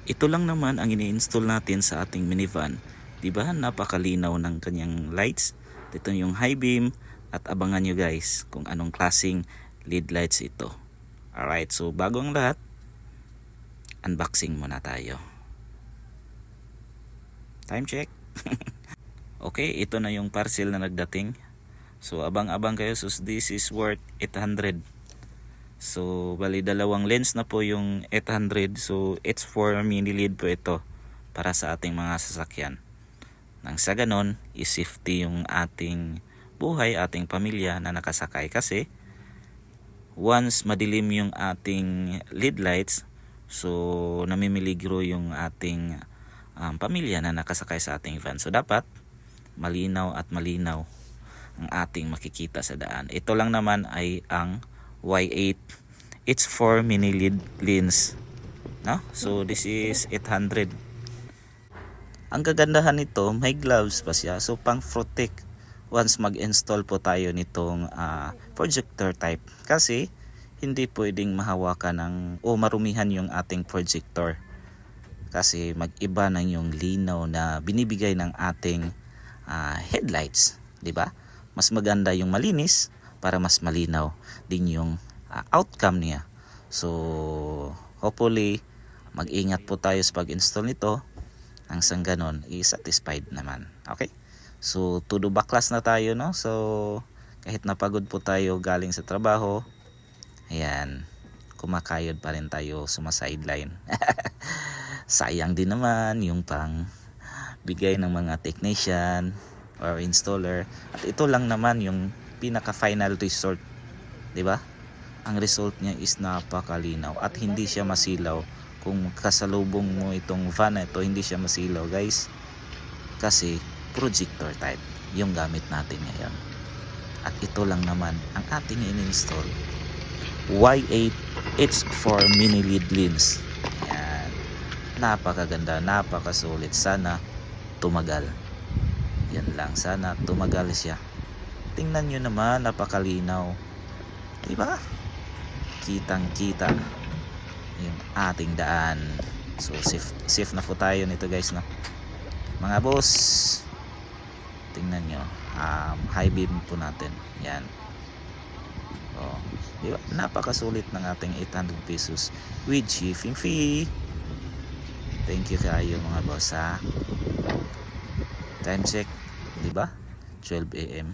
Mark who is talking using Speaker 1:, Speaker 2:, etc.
Speaker 1: Ito lang naman ang ini-install natin sa ating minivan. Diba? Napakalinaw ng kanyang lights. Ito yung high beam at abangan nyo guys kung anong klaseng LED lights ito. Alright, so bago ang lahat, unboxing muna tayo. Time check. Okay, ito na yung parcel na nagdating. So abang-abang kayo, so this is worth 800. So bali dalawang lens na po yung 800. So it's for mini LED po ito para sa ating mga sasakyan. Nang sa ganon, i-safety yung ating buhay, ating pamilya na nakasakay. Kasi once madilim yung ating LED lights, so namimiligro yung ating pamilya na nakasakay sa ating van. So dapat malinaw at malinaw ang ating makikita sa daan. Ito lang naman ay ang Y8. It's for mini LED lens, no? So this is 800. Ang kagandahan nito, may gloves pa siya, so pang protect once mag-install po tayo nitong projector type, kasi hindi pwedeng mahawakan ng o marumihan yung ating projector kasi mag-iba na yung linaw na binibigay ng ating headlights, di ba? Mas maganda yung malinis para mas malinaw din yung outcome niya. So hopefully mag-ingat po tayo sa pag-install nito, ang sang ganon i-satisfied naman. Okay, so todo baklas na tayo, no? So kahit napagod po tayo galing sa trabaho, ayan, kumakayod pa rin tayo sumasideline. Sayang din naman yung pang bigay ng mga technician or installer. At ito lang naman yung pinaka final result, di ba? Ang result niya is napakalinaw at hindi siya masilaw. Kung kasalubong mo itong van na ito, hindi siya masilaw guys, kasi projector type yung gamit natin ngayon. At ito lang naman ang ating in-install, Y8. It's for mini LED lens. Yan, napakaganda, napakasulit. Sana tumagal. Yan lang, sana tumagal siya. Tingnan nyo naman, napakalinaw, diba? Kitang kita yung ating daan. So safe na po tayo nito guys, no? Mga boss, tingnan nyo, high beam po natin. Yan, oh, diba? Napakasulit ng ating 800 pesos with shipping fee. Thank you kayo mga boss, ha? Time check, diba? 12 AM.